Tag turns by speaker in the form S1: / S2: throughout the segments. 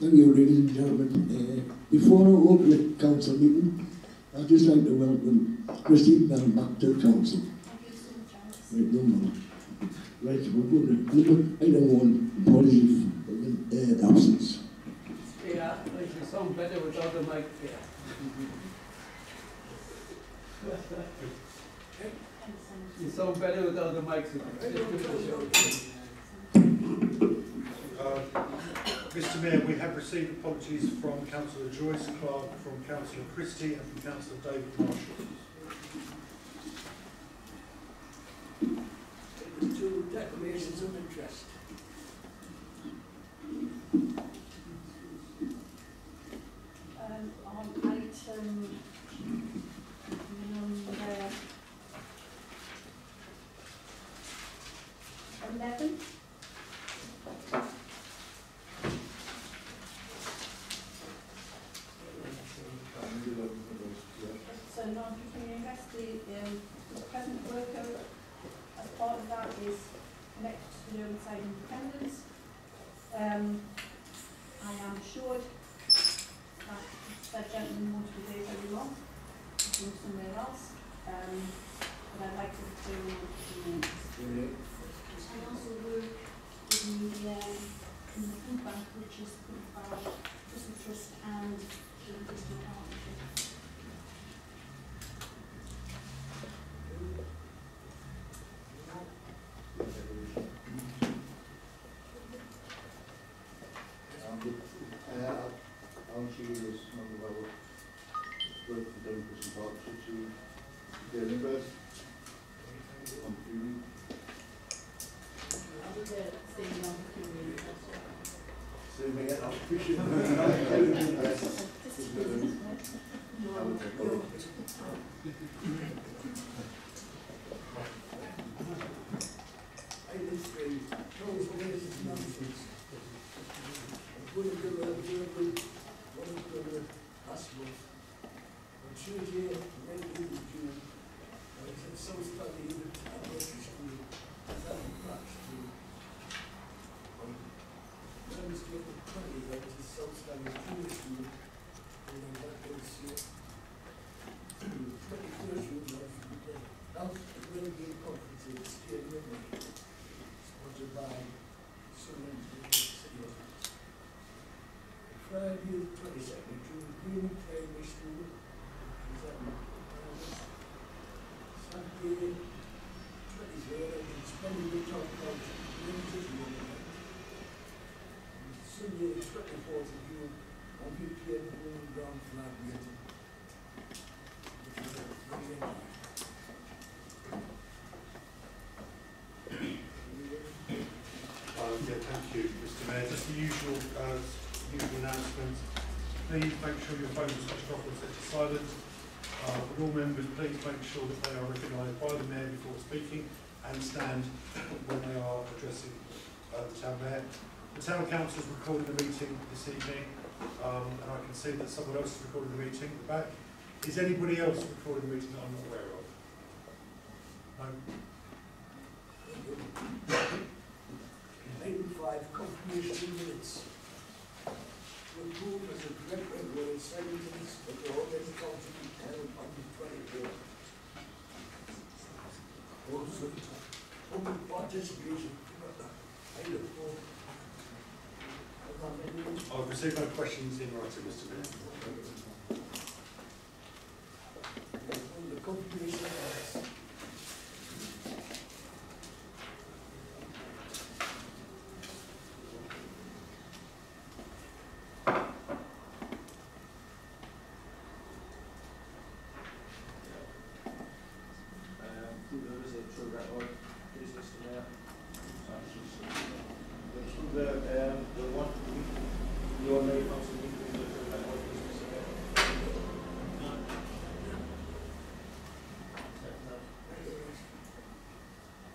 S1: Thank you, ladies and gentlemen. Before I open the council meeting, I'd just like to welcome Christine down back to the council. Right, no more. Right, we're going to, I don't want positive absence.
S2: Yeah, like you sound better without the mic there. You sound better without the mic.
S3: Mr Mayor, we have received apologies from Councillor Joyce Clark, from Councillor Christie and from Councillor David Marshall.
S4: Two declarations of interest.
S5: On item number 11. So non-pecuniary interest, the present worker, as part of that, is connected to the Overside Independence. I am assured that that gentleman wants to be there very long, move somewhere else, but I'd like to I also work in the food bank, which is put by Christmas Trust and the Christmas Partnership.
S6: She is one of our work for Democracy Partnership. She did invest on beauty.
S5: I was saying non-pecuniary interest.
S6: So we get our fishing.
S4: Friday the 22nd June, Green Primary School. Saturday 23rd, I can spend the top council. Sunday the 24th of June, on PPM Green Ground Flag Meeting.
S3: Yeah, thank you, Mr Mayor. Just the usual announcements. Please make sure your phone is switched off or set to silent. Would all members please make sure that they are recognised by the Mayor before speaking and stand when they are addressing the Town Mayor. The Town Council is recording the meeting this evening, and I can see that someone else is recording the meeting at the back. Is anybody else recording the meeting that I'm not aware of? No?
S4: Item 5, confirmation minutes. To approve as a direct regular sentence of the August Council held on the 24th. Also, public participation. Item 4.
S3: I've received no questions in writing, Mr Mayor.
S4: The confirmation minutes.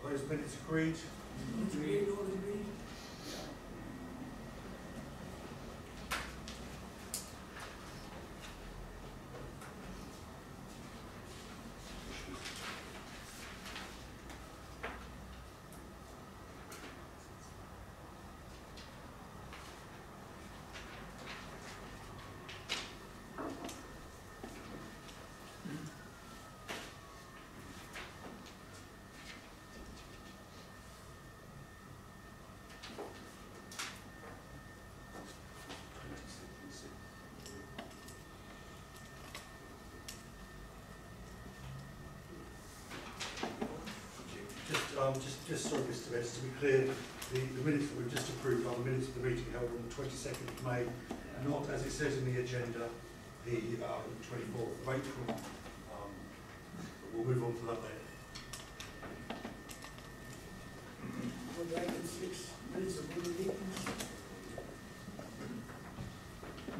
S3: Those minutes agreed.
S4: Agreed, all agreed.
S3: Just sorry, Mr. Mayor, just to be clear, the minutes that we've just approved are the minutes of the meeting held on the 22nd of May, not, as it says in the agenda, the 24th of April. But we'll move on to that later.
S4: Item 6, minutes of the meetings.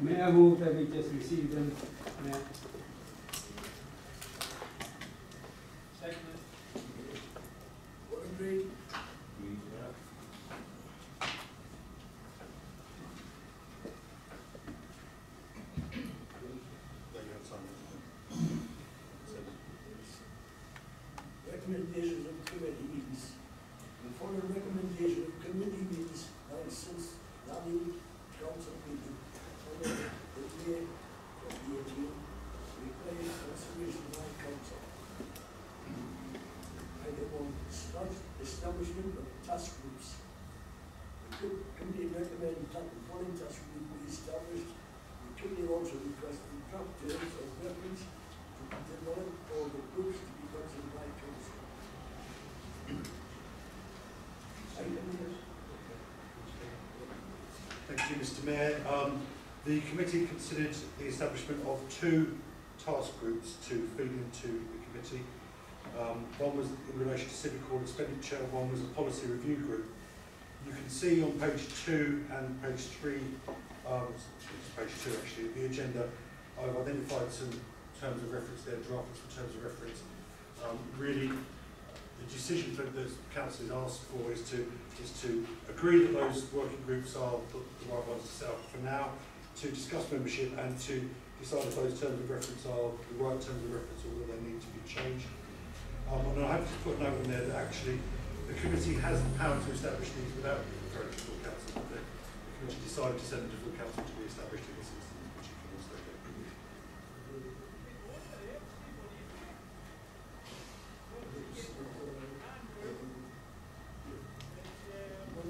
S2: May I move that we just receive them? Mayor? Second.
S4: All agreed? Recommendations of committee meetings. The following recommendation of committee meetings held since Stanley council meeting on the May 2018, requiring consideration by council. Item 1, establishment of task groups. The committee recommends that the following task group be established. The committee also requested draft terms of reference to be developed or the groups to be considered by council.
S3: Thank you, Mr. Mayor. The committee considered the establishment of 2 task groups to feed into the committee. One was in relation to civic hall expenditure, one was a policy review group. You can see on page 2 and page 3, it's page 2 actually, the agenda, I've identified some terms of reference there, drafted some terms of reference. Really, the decision that the council is asked for is to agree that those working groups are the right ones to set up for now, to discuss membership and to decide if those terms of reference are the right terms of reference or whether they need to be changed. And I have to put a note in there that actually the committee has the power to establish these without referring to full council, but the committee decided to send them to full council to be established in this instance, which you can also do.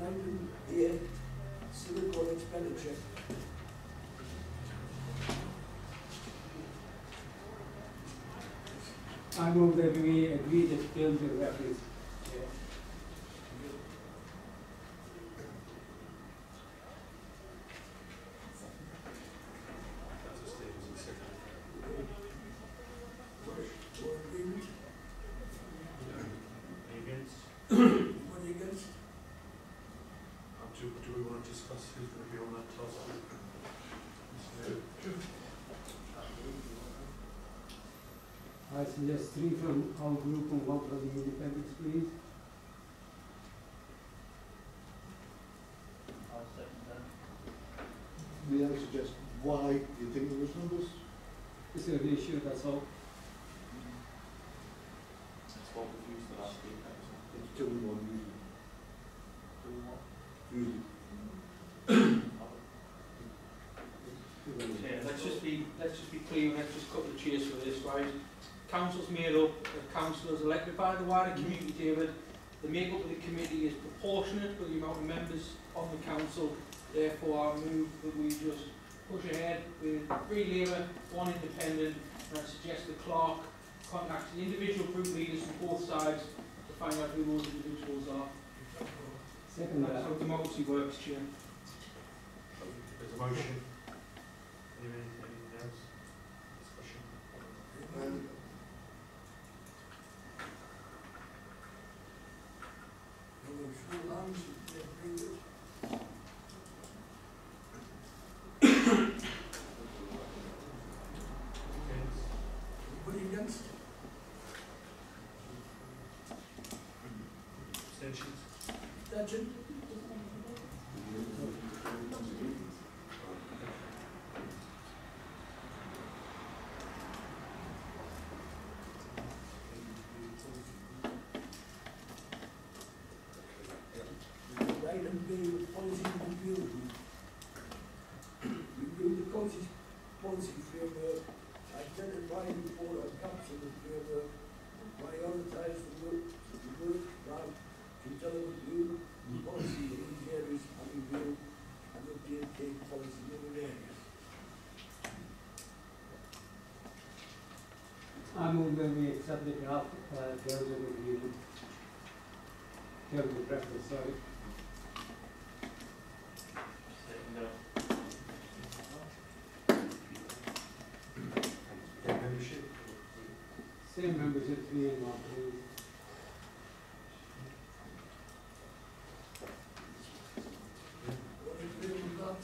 S4: Item A, civic hall expenditure.
S2: I move that we agree the terms of reference.
S4: All agreement?
S3: Any against?
S4: Anybody against?
S3: Do we want to discuss who's going to be on that task group?
S2: I suggest 3 from our group and 1 from the independents, please.
S6: I'll second that. May I suggest why you think those numbers?
S2: It's a ratio, that's all.
S7: That's what we used the last week, actually.
S6: It's 2 and 1 usually.
S7: Doing what?
S6: Usually.
S7: Yeah, let's just be clear, let's just cut the chase for this, right? Council's made up of councillors elected by the wider community, David. The makeup of the committee is proportionate with the amount of members on the council. Therefore, I move that we just push ahead with 3 Labour, 1 independent, and I suggest the clerk contact the individual group leaders from both sides to find out who those individuals are.
S2: Second
S7: That's how democracy works, Chair.
S3: There's a motion. Anything else? Discussion?
S4: No few hands, they bring it. Anybody against?
S3: Abstentions?
S4: Abstention? Item B, policy review. Review the coach's policy framework, identify the board of council the framework, prioritize the work draft, to review the policy in these areas and review and update take policy in other areas.
S2: I move that we accept the draft terms of agreement. Chairman preference, sorry.
S3: Membership.
S2: Same members at 3 and 1, please.
S4: What in favour of that?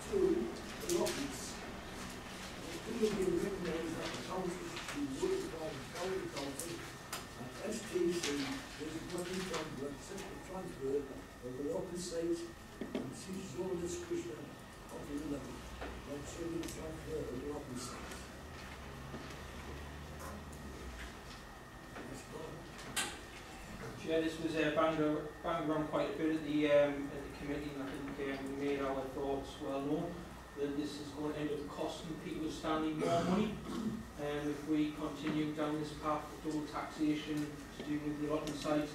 S4: Two, allotments. It will be recognised that the council should work by the county council and STC is working from to accept the transfer of the open site and cease all discussion of the levy concerning the transfer of the open site. That's all.
S7: Chair, this was banged around quite a bit at the committee, and I think we made our thoughts well known that this is going to end up costing people of Stanley more money. If we continue down this path of double taxation to do with the allotment site,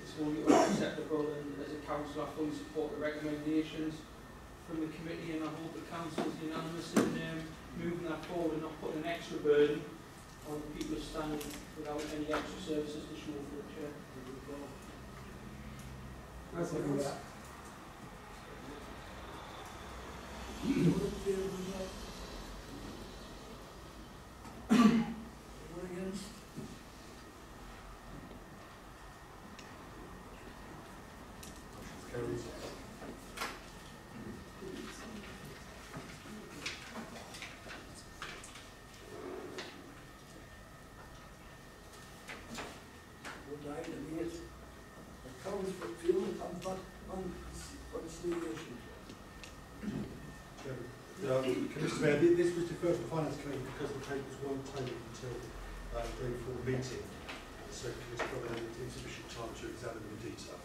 S7: it's wholly unacceptable, and as a council I fully support the recommendations from the committee, and I hope the council is unanimous in moving that forward and not putting an extra burden on the people of Stanley without any extra services to show for it, Chair.
S2: I second that.
S4: All in favour of that? Anyone against?
S3: Motion's carried.
S4: What item 8? Accounts for field and conciliation.
S3: Mr. Mayor, this was deferred to the Finance Committee because the papers weren't tabled until the day before the meeting, so Committee got insufficient time to examine them in detail.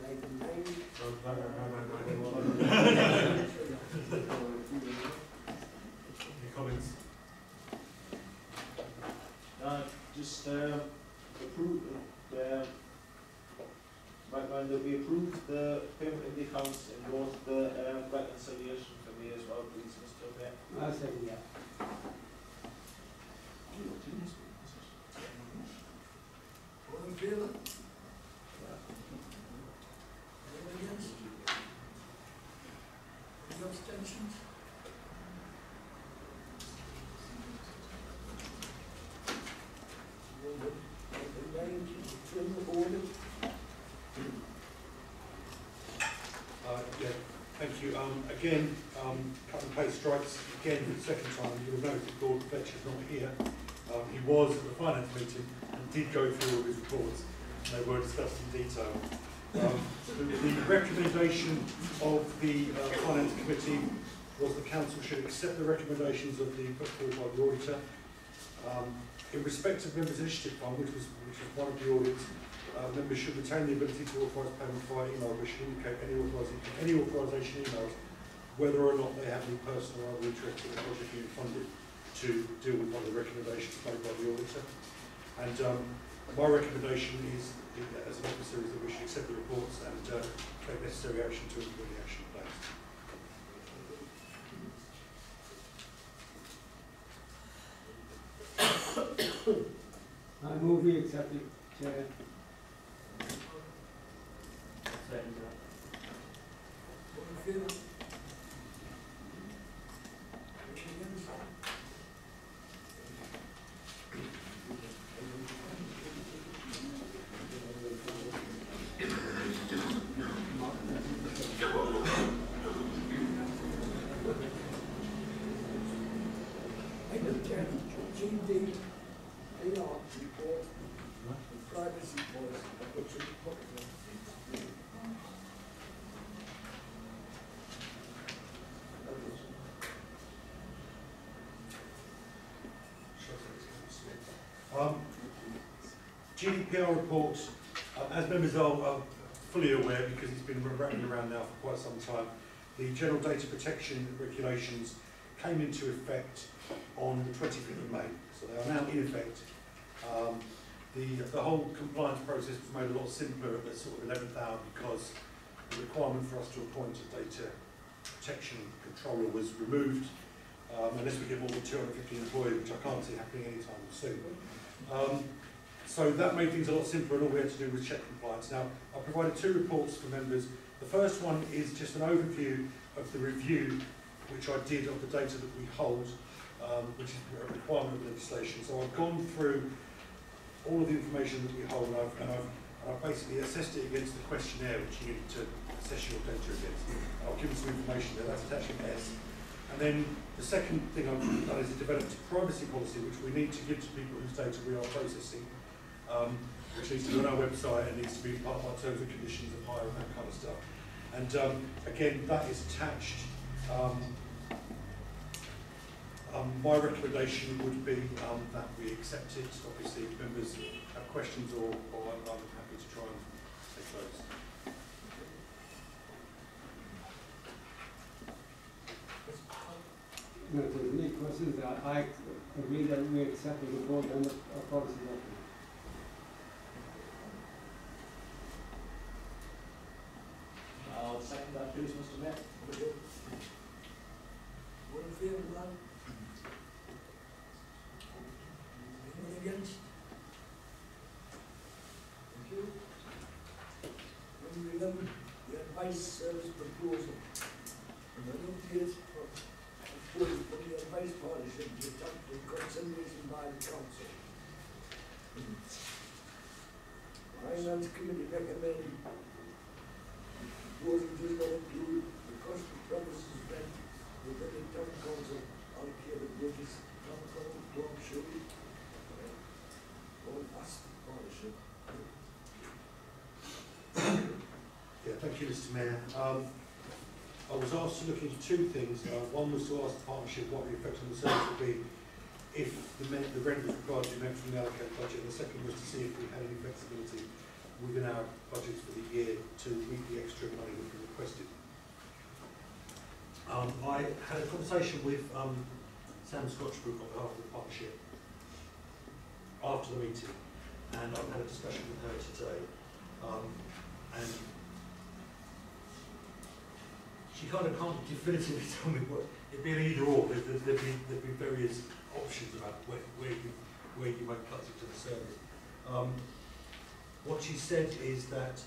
S4: Item 9.
S3: Any comments?
S6: Just approve, recommend that we approve the payment in the accounts and go to the reconciliation for me as well, please, Mr. Mayor.
S2: I second that.
S4: All in favour? Anyone against? Any abstentions? Item 9, trim the audit.
S3: Yeah, thank you. Again, cut and paste strikes again for the second time. You'll note that Lord Fletcher's not here. He was at the finance meeting and did go through all his reports, and they were discussed in detail. The recommendation of the finance committee was the council should accept the recommendations of the put forward by the auditor. In respect of members' initiative fund, which was one of the audits, members should retain the ability to authorise payment via email, which should indicate any authorisation emails, whether or not they have any personal or other interest in the project being funded, to deal with one of the recommendations made by the auditor. And my recommendation is, as an officer, is that we should accept the reports and take necessary action to implement the action plans.
S2: I move we accept it, Chair.
S7: Second that.
S4: All in favour? Anyone against? Item 10, GD, AR report, and privacy policy. I've got some copies of it.
S3: GDPR report, as members are fully aware, because it's been rattling around now for quite some time, the General Data Protection Regulations came into effect on the 25th of May, so they are now in effect. The whole compliance process was made a lot simpler at the sort of 11th hour because the requirement for us to appoint a data protection controller was removed, unless we get more than 250 employees, which I can't see happening anytime soon. So that made things a lot simpler, and all we had to do was check compliance. Now, I provided 2 reports for members. The first one is just an overview of the review which I did of the data that we hold, which is a requirement of legislation. So I've gone through all of the information that we hold, and I've basically assessed it against the questionnaire which you need to assess your data against. I'll give you some information there, that's attachment S. And then the second thing I've done is developed a privacy policy which we need to give to people whose data we are processing, which needs to be on our website and needs to be part of our terms and conditions of hire and that kind of stuff. And again, that is attached. My recommendation would be that we accept it. Obviously, if members have questions or I'm happy to try and take those.
S2: No, if there's any questions, I agree that we accept the report and the policy document.
S8: I'll second that, please, Mr. Mayor.
S4: All in favour of that? Anyone against? Thank you. Number 11, the advice service proposal. And an update from the advice partnership to adopt in consideration by the council. Finance committee recommended proposal does not include the cost of premises rent within the town council allocated wages, town council, Tom Shirley, or ask the partnership.
S3: Yeah, thank you, Mr. Mayor. I was asked to look into 2 things. One was to ask the partnership what the effect on the service would be if the rent was required to be met from the allocated budget, and the second was to see if we had any flexibility within our budgets for the year to meet the extra money that we requested. I had a conversation with Sam Scotchbrook on behalf of the partnership after the meeting, and I've had a discussion with her today, and she kind of can't definitively tell me what it'd be an either or. There'd be various options about where you might cut into the service. What she said is that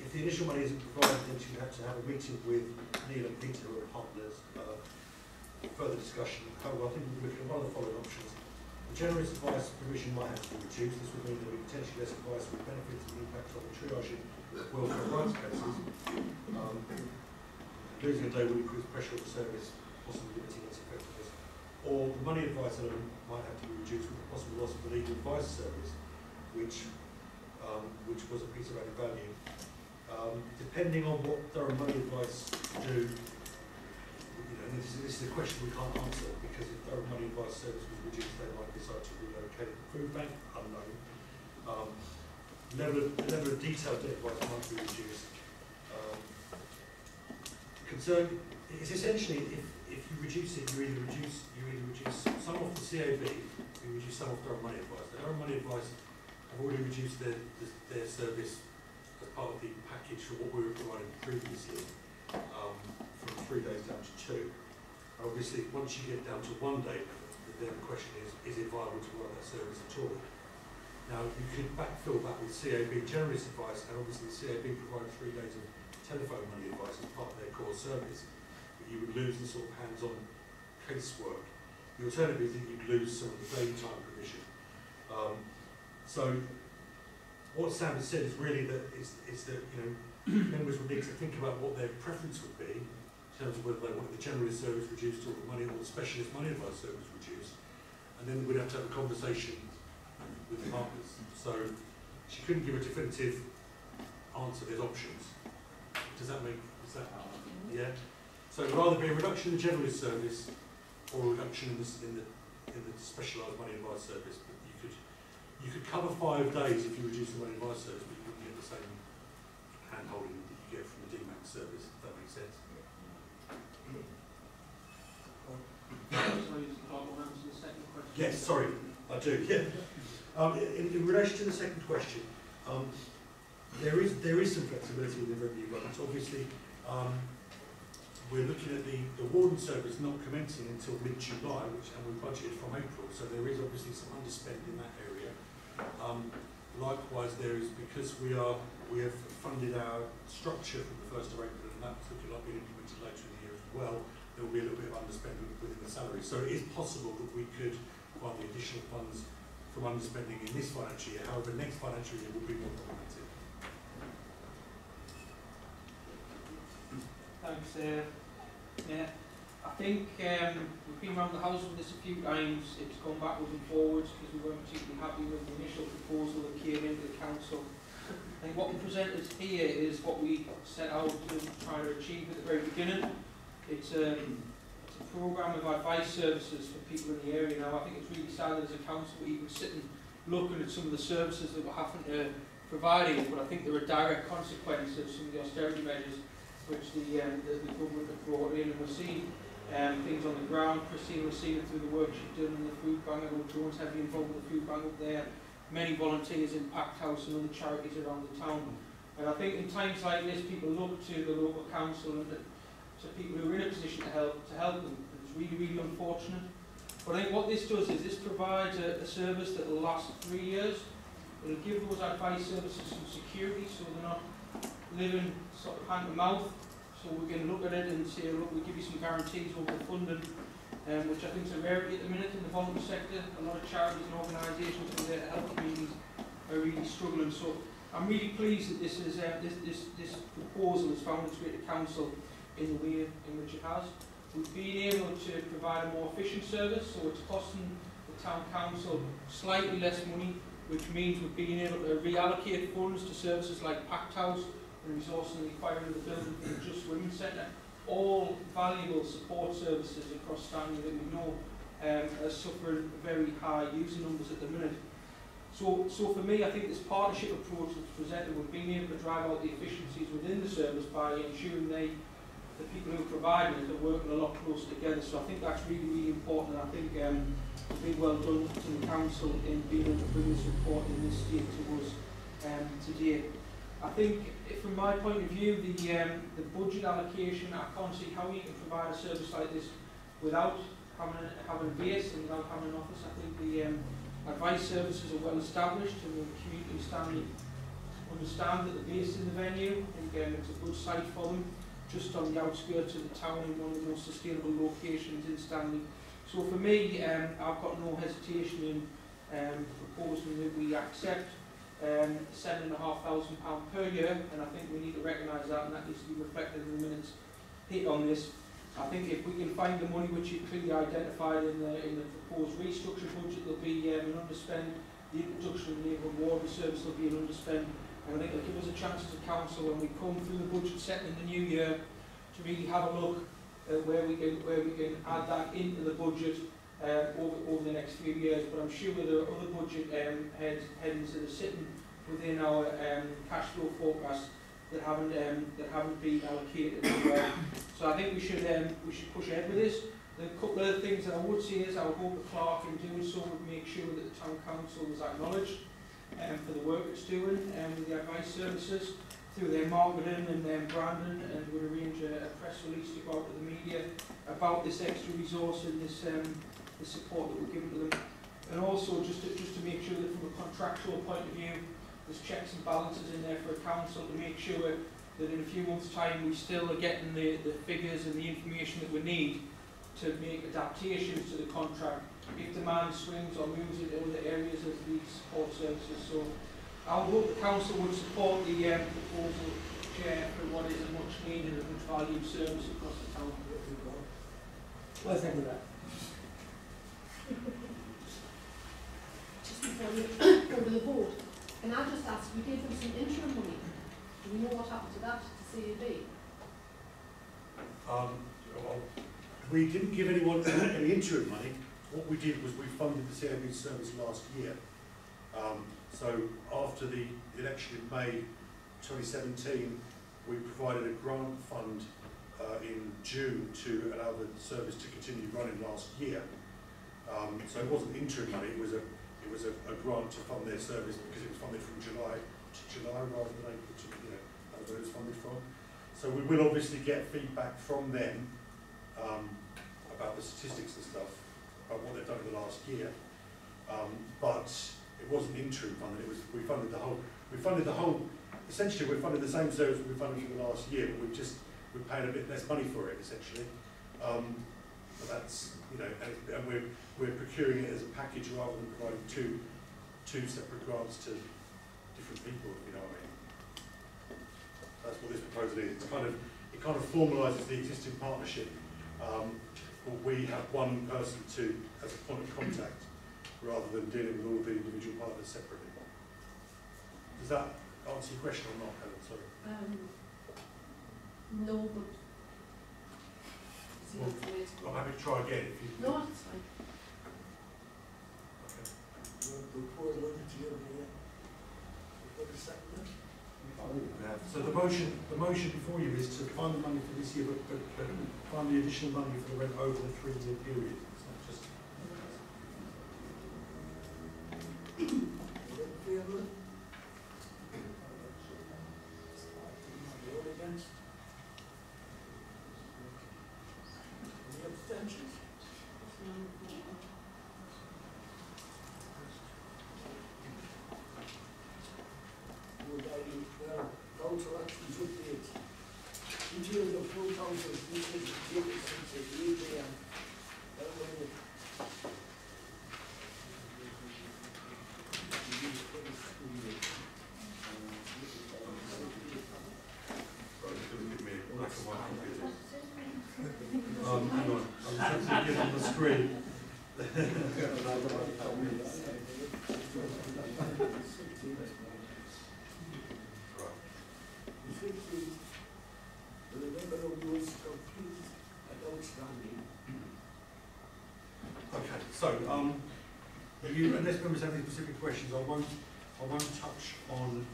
S3: if the initial money isn't provided, then she would have to have a meeting with Neil and Peter, who are partners, further discussion. However, I think we're looking at one of the following options. The generous advice provision might have to be reduced. This would mean that we potentially less advice with benefits and impact on the triaging of welfare rights cases. Losing a day would increase pressure on the service, possibly limiting its effectiveness. Or the money advice element might have to be reduced with the possible loss of the legal advice service, which was a piece of added value. Depending on what thorough money advice do, this is a question we can't answer, because if thorough money advice service was reduced, they might decide to relocate the food bank, unknown. The level of detailed debt advice might be reduced. Concern is essentially if you reduce it, you either reduce some of the CAB, you reduce some of thorough money advice. The thorough money advice have already reduced their service as part of the package for what we were providing previously, from 3 days down to 2. Obviously, once you get down to 1 day, then the question is it viable to run that service at all? Now, you could backfill that with CAB generous advice, and obviously CAB provide 3 days of telephone money advice as part of their core service, but you would lose the sort of hands-on casework. The alternative is that you'd lose some of the daytime provision. So what Sam has said is really that members would need to think about what their preference would be in terms of whether they wanted the generalist service reduced or the specialist money advice service reduced, and then we'd have to have a conversation with the partners. So she couldn't give a definitive answer. There's options. Does that make sense? Yeah. So it would either be a reduction in the generalist service or a reduction in the specialised money advice service. But you could cover 5 days if you reduce the money advice service, but you wouldn't get the same hand holding that you get from the DMAX service. If that makes makes sense. Yes, sorry, I do. Yeah. In relation to the second question, there is some flexibility in the revenue grants. Obviously, we're looking at the warden service not commencing until mid-July, and we budgeted from April, so there is obviously some underspend in that area. Likewise, there is, because we have funded our structure from the 1st of April, and that's looking like being implemented later in the year as well, there will be a little bit of underspend within the salary. So it is possible that we could find the additional funds from underspending in this financial year. However, next financial year will be more problematic.
S7: Thanks, yeah. I think we've been around the house with this a few times. It's gone backwards and forwards because we weren't particularly happy with the initial proposal that came into the council. I think what we presented here is what we set out to try to achieve at the very beginning. It's a programme of advice services for people in the area. Now, I think it's really sad that as a council we even sitting looking at some of the services that we're having to provide, but I think they're a direct consequence of some of the austerity measures which the government have brought in, and we're seeing things on the ground. Christine was seeing it through the work she's done in the food bank. I know Joan's heavily involved with the food bank up there. Many volunteers in Pact House and other charities around the town. And I think in times like this, people look to the local council and to people who are in a position to help them. And it's really, really unfortunate. But I think what this does is this provides a service that will last 3 years. It'll give those advice services some security, so they're not living sort of hand to mouth. So we can look at it and say, look, we'll give you some guarantees over the funding, which I think is a rarity at the minute in the voluntary sector. A lot of charities and organisations who are there to help communities are really struggling. So I'm really pleased that this is this proposal has found its way to council in the way in which it has. We've been able to provide a more efficient service, so it's costing the town council slightly less money, which means we've been able to reallocate funds to services like Pact House and resourcing the acquiring of the building for the Just Women's Centre. All valuable support services across Stanley that we know are suffering very high user numbers at the minute. So for me, I think this partnership approach that's presented, we've been able to drive out the efficiencies within the service by ensuring the people who are providing it are working a lot closer together. So I think that's really, really important. I think it's been well done to the council in being able to bring this report in this state to us today. I think from my point of view, the budget allocation, I can't see how you can provide a service like this without having a base and without having an office. I think the advice services are well established and the community Stanley understand that the base is in the venue. I think it's a good site for them, just on the outskirts of the town in one of the most sustainable locations in Stanley. So for me, I've got no hesitation in proposing that we accept £7,500 per year, and I think we need to recognise that, and that needs to be reflected in the minutes hit on this. I think if we can find the money which you clearly identified in the proposed restructure budget, there'll be an underspend. The introduction of the neighbourhood warden service will be an underspend, and I think it'll give us a chance as a council when we come through the budget setting in the new year to really have a look at where we can add that into the budget over the next few years. But I'm sure there are other budget headings that are sitting within our cash flow forecast that haven't been allocated as well. So I think we should push ahead with this. The couple of things that I would say is I would hope the clerk in doing so would make sure that the town council is acknowledged for the work it's doing with the advice services through their marketing and their branding, and would arrange a press release to go out to the media about this extra resource and this the support that we're giving to them. And also just to make sure that from a contractual point of view, there's checks and balances in there for a council to make sure that in a few months' time we still are getting the figures and the information that we need to make adaptations to the contract if demand swings or moves into other areas of the support services. So I would hope the council would support the proposal, Chair, for what is a much needed and much valued service across the town.
S2: Well, thank you for that.
S5: Just before we go to the board, can I just ask, we gave them some interim money. Do we know what happened to that, to CAB?
S3: Well, we didn't give anyone any interim money. What we did was we funded the CAB service last year. So after the election in May 2017, we provided a grant fund in June to allow the service to continue running last year. So it wasn't interim money, it was a grant to fund their service because it was funded from July to July rather than April to, that was where it was funded from. So we will obviously get feedback from them about the statistics and stuff, about what they've done in the last year. But it wasn't interim funding, we funded the whole, essentially we funded the same service we funded for the last year, but we're paying a bit less money for it essentially. But that's, and we're procuring it as a package rather than providing two separate grants to different people, if you know what I mean. That's what this proposal is. It kind of formalises the existing partnership. But we have one person as a point of contact rather than dealing with all the individual partners separately. Does that answer your question or not, Helen? Sorry.
S5: No, but
S3: Well, I'm happy to try again if you.
S5: no, that's fine.
S3: Okay. So the motion before you is to find the money for this year, but find the additional money for the rent over the 3-year period. It's not just.
S4: Council actions update. Details of full council's business activities since the 8 AM.
S3: Hang on, I'm just trying to get on the screen. Okay, so unless members have any specific questions, I won't touch on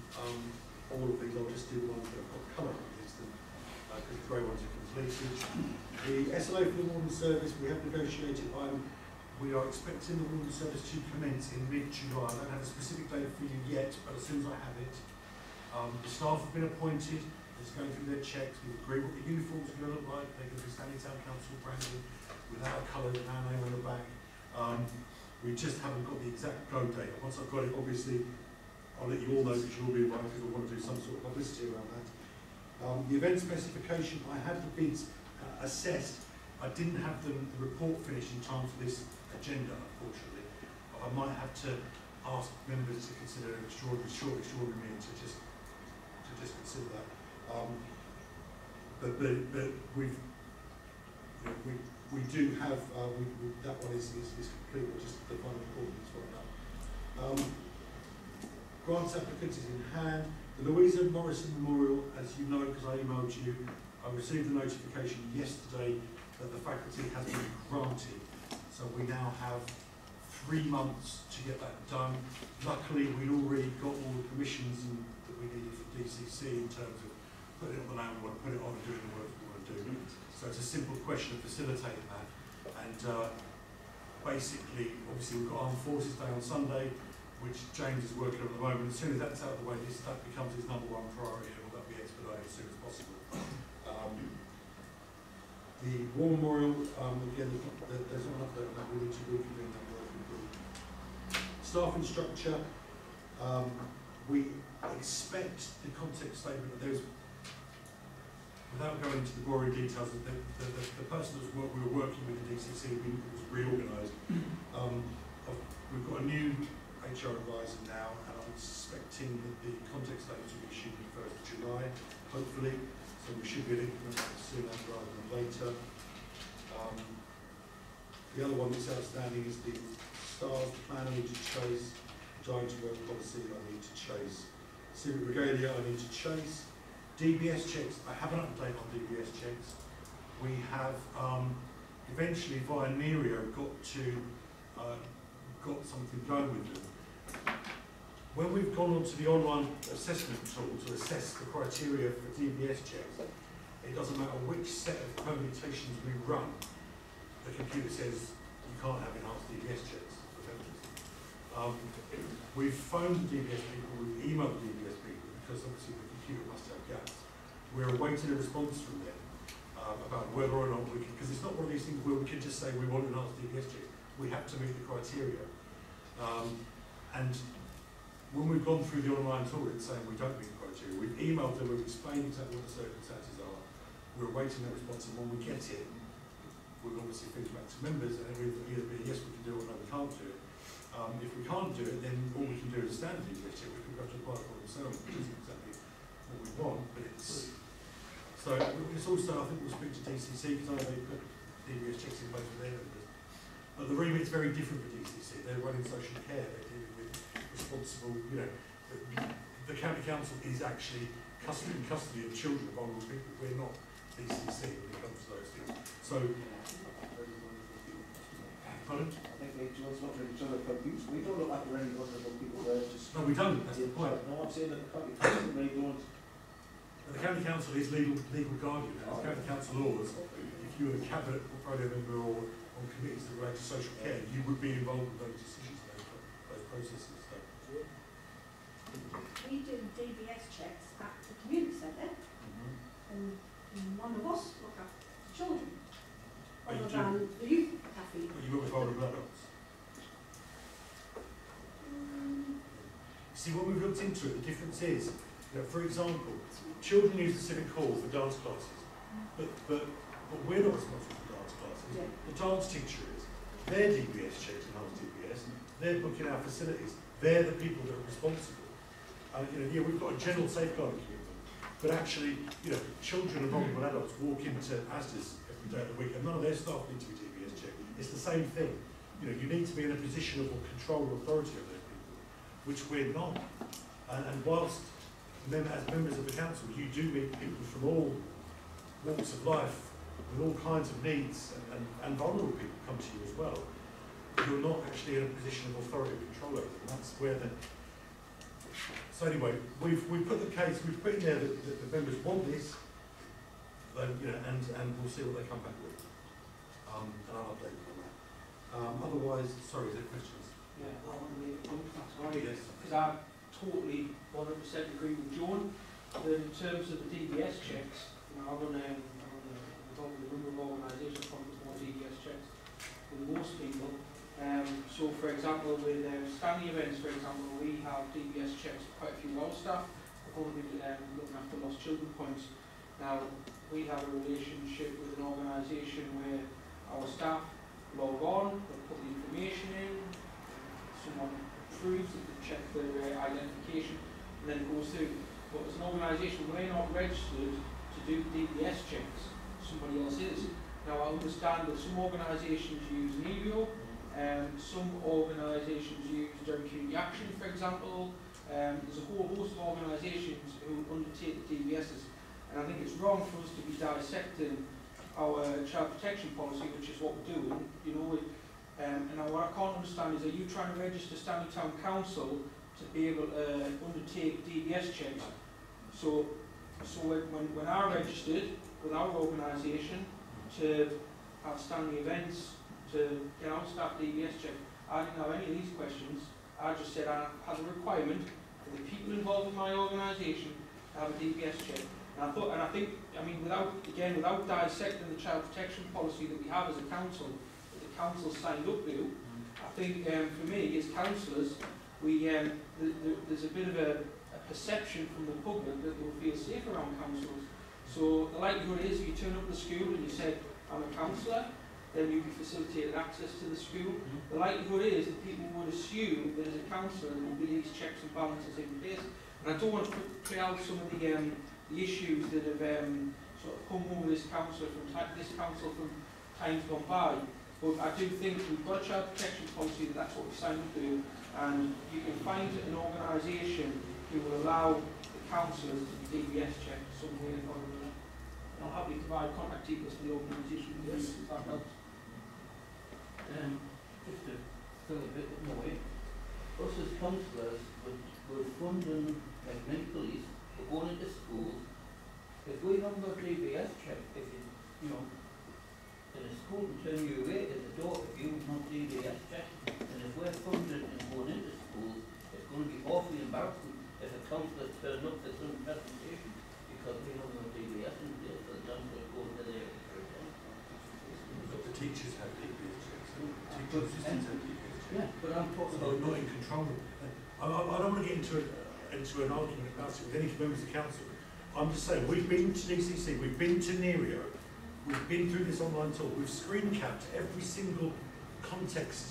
S3: all of these. I'll just do ones that have got colour against them because the grey ones are completed. The SLA for the Warden Service we have negotiated. We are expecting the Warden Service to commence in mid-July. I don't have a specific date for you yet, but as soon as I have it, the staff have been appointed. It's going through their checks. We agree what the uniforms are going to look like. They're going to be Stanley Town Council branded without colours and our name on the back. We just haven't got the exact go date. Once I've got it, obviously, I'll let you all know because you'll all be invited because we want to do some sort of publicity around that. The event specification, I had the bids assessed. I didn't have the report finished in time for this agenda, unfortunately. But I might have to ask members to consider an extraordinary meeting to just consider that. But we do have that one is complete. We're just the final report is right now. Grants applicant is in hand. The Louisa Morrison Memorial, as you know, because I emailed you, I received a notification yesterday that the faculty has been granted. So we now have 3 months to get that done. Luckily, we'd already got all the permissions that we needed for DCC in terms of putting it on the land we want to put it on and doing the work we want to do. So it's a simple question of facilitating that. And basically, obviously, we've got Armed Forces Day on Sunday, which James is working on at the moment. As soon as that's out of the way, that becomes his #1 priority, and will that be expedited as soon as possible. The War Memorial, again, there's not an update on that. We need to reconvene that working group. Staffing structure, we expect the context statement that there's, without going into the boring details, the person that we were working with in DCC was reorganised. We've got a new HR advisor now, and I'm expecting that the context statement will be issued on the 1st of July, hopefully. So we should be able to implement that sooner rather than later. The other one that's outstanding is the STARS, the plan I need to chase, Dying to Work policy I need to chase, Civic Regalia I need to chase, DBS checks, I have an update on DBS checks. We have eventually via Nerio got something going with them. When we've gone onto the online assessment tool to assess the criteria for DBS checks, it doesn't matter which set of permutations we run, the computer says you can't have enhanced DBS checks. We've phoned DBS people, we've emailed DBS people, because obviously the computer must have gaps. We're awaiting a response from them about whether or not we can, because it's not one of these things where we can just say we want enhanced DBS checks. We have to meet the criteria. And when we've gone through the online audit saying we don't meet the criteria, we've emailed them, we've explained exactly what the circumstances are. We're awaiting their response, and when we get it, we'll obviously feed back to members, and it'll either be yes, we can do it, or no, we can't do it. If we can't do it, then all we can do is a standard DBS check, which we've got to apply for themselves, which isn't exactly what we want, but it's... So it's also, I think we'll speak to DCC, because I know they put DBS checks in place for their members. But the remit's very different for DCC. They're running social care, they're dealing with responsible, you know, the county council is actually custody of children of vulnerable people. We're not DCC when it comes to those things. So, pardon?
S8: I think they just look at each other for abuse. We don't look like we're any vulnerable people there. Just
S3: No, we don't. That's the point.
S8: No, I'm saying that the county council, they don't.
S3: The county council is legal guardian. And the county council laws, if you were a cabinet portfolio member or on committees that relate to social care, you would be involved with those decisions, those processes. So.
S5: We do DBS checks at the community centre, and none of us look after the children, other than the youth cafe.
S3: But you work with vulnerable adults. See, when we've looked into it, the difference is, you know, for example, children use the civic hall for dance classes, but we're not responsible for dance classes.
S5: Yeah.
S3: The dance teacher is. Their DBS checks enhanced DBS. They're booking our facilities. They're the people that are responsible. You know, yeah, we've got a general safeguarding committee, but actually, you know, children and vulnerable adults walk into Asda's every day of the week, and none of their staff need to be DBS checked. It's the same thing. You know, you need to be in a position of control or authority of those people, which we're not. And whilst as members of the council, you do meet people from all walks of life, with all kinds of needs, and vulnerable people come to you as well. You're not actually in a position of authority or control over them. That's where the... So anyway, we've put the case, we've put in there that the members want this, you know, and we'll see what they come back with. And I'll update you on that. Otherwise, sorry, is there questions?
S7: Yeah, I want to make a point, that's right.
S3: Yes.
S7: Because I totally 100% agree with John that in terms of the DBS checks, you know, I run a number of organisations from more DBS checks than most people. So for example, with Stanley events, for example, we have DBS checks for quite a few of our staff. We're going to be looking after lost children points. Now, we have a relationship with an organisation where our staff log on, they put the information in, someone approves it, they check their identification, and then it goes through. But as an organisation, we're not registered to do DBS checks. Somebody else is. Now, I understand that some organisations use NEVIO, some organisations use Durham Community Action, for example. There's a whole host of organisations who undertake the DBSs, and I think it's wrong for us to be dissecting our child protection policy, which is what we're doing. You know, and what I can't understand is, are you trying to register Stanley Town Council to be able to undertake DBS checks? So when I registered with our organisation to have Stanley events, to get our staff DBS check, I didn't have any of these questions. I just said I had a requirement for the people involved in my organisation to have a DBS check. And I think, without dissecting the child protection policy that we have as a council, that the council signed up to, I think for me as councillors, there's a bit of a perception from the public that they'll feel safe around councillors. So the likelihood is, if you turn up to the school and you say, I'm a councillor, then you'll be facilitated access to the school. The likelihood is that people would assume that as a councillor there will be these checks and balances in place. And I don't want to play out some of the issues that have sort of come over this council from times gone by. But I do think we've got a child protection policy that's what we signed up to, and you can find an organisation who will allow the councillors to DBS check somewhere or other. And I'll happily provide contact details for the organisation if that helps.
S9: Just to fill a bit more in, us as councillors would fund and like mentally for going into schools If we haven't got DBS check, if you know, in a school can turn you away at the door if you've not DBS check, and if we're funded and going into schools, it's going to be awfully embarrassing if a councillor turns up to some presentation because we haven't got DBS in place for the councillor to go to their
S3: But the teachers have DBS checks. Teachers assistants have DBS checks.
S9: Yeah, but I'm talking
S3: So
S9: about
S3: not in control. I don't want to get into an argument about it with any members of council. I'm just saying, we've been to DCC, we've been to Nereo, we've been through this online tool, we've screen capped every single context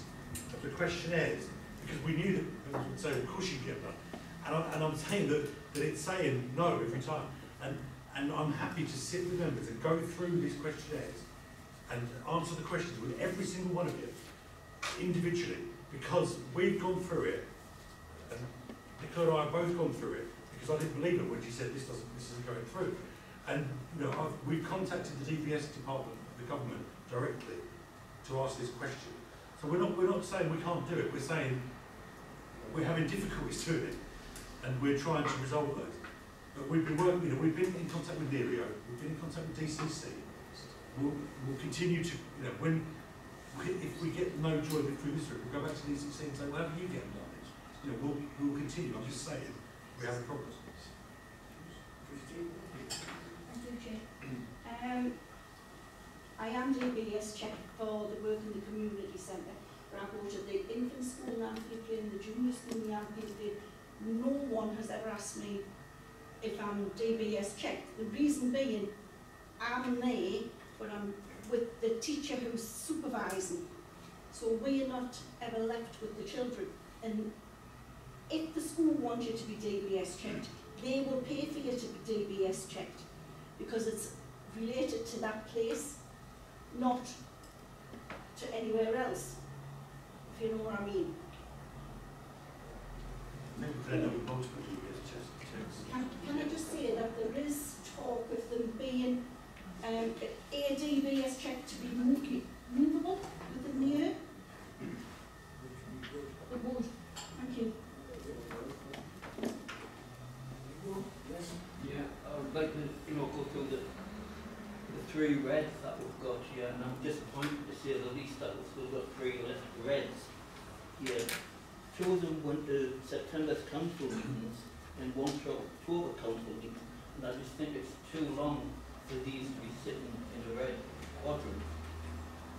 S3: of the questionnaires because we knew that members would say, of course you get that. And I'm saying that it's saying no every time. And I'm happy to sit with members and go through these questionnaires and answer the questions with every single one of you individually because we've gone through it. And Nicola and I have both gone through it because I didn't believe it when she said this isn't going through. And you know, we've contacted the DBS department of the government directly to ask this question. So we're not saying we can't do it. We're saying we're having difficulties doing it, and we're trying to resolve those. But we've been working. You know, we've been in contact with Nereo. We've been in contact with DCC. We'll continue to. You know, if we get no joy through this route, we'll go back to DCC and say, well, how do you get them done? You know, we'll continue. I'm just saying, we have a problem.
S5: Thank you, Chair. I am DBS checked for the work in the community centre. But I go to the infant school in Amphiclin, the junior school in Amphiclin. No one has ever asked me if I'm DBS checked. The reason being, I'm there, but I'm with the teacher who's supervising. So we're not ever left with the children. And if the school wants you to be DBS checked, they will pay for you to be DBS checked because it's related to that place, not to anywhere else, if you know what I mean.
S3: Maybe they know multiple DBS checks.
S5: Can I just say that there is talk of them being a DBS check to be movable within the year? It would. Thank you.
S9: Yeah, I would like to, go through the three reds that we've got here, and I'm disappointed to say the least that we've still got three reds here. Two of them went to September's council meetings and one to October council meeting, and I just think it's too long for these to be sitting in a red quadrant.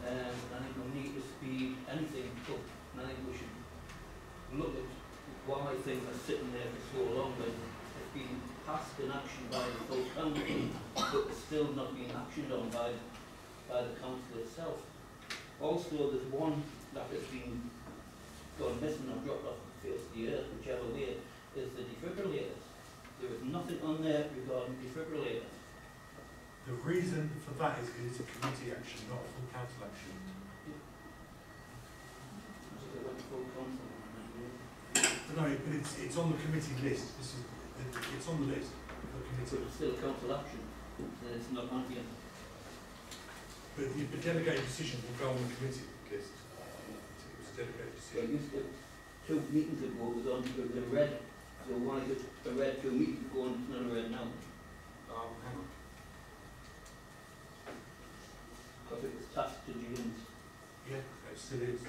S9: And I think we need to speed anything up, and I think we should look at why things are sitting there for so long when it's been passed in action by the full council, but it's still not being actioned on by the council itself. Also, there's one that has been gone missing or dropped off the face of the earth, whichever way, is the defibrillators. There is nothing on there regarding defibrillators.
S3: The reason for that is because it's a committee action, not a full council action. No, but it's on the committee list. It's on the list.
S9: So it's still council action, and it's not on here.
S3: But the delegated decision will go on the committee list. It was a delegated
S9: Well,
S3: decision.
S9: 2 meetings ago it was on the red. So why is it a red 2 meetings ago and it's not a red now?
S3: Hang on.
S9: Because it was tasked to James.
S3: Yeah, it still is.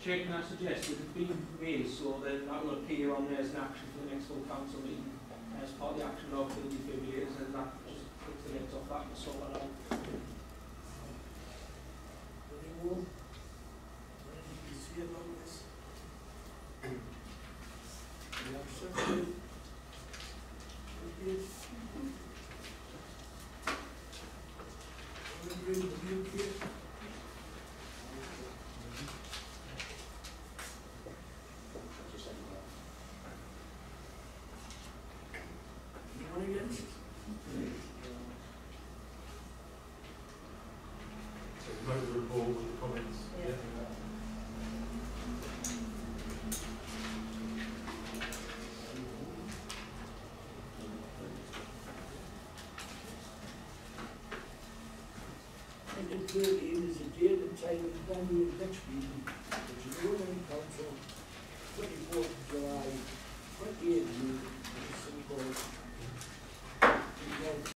S7: Chair, can I suggest that it's been made so that that will appear on there as an action for the next full council meeting as part of the action log for the defibrillators, and that just puts the lids off that and sort that out.
S4: Any more? Anything to say about this? We have several. Okay. Want to bring the milk here? 2013 is the date and time of the annual next meeting, which is the Roman Council, 24th of July, 28th June, which is St. Paul's.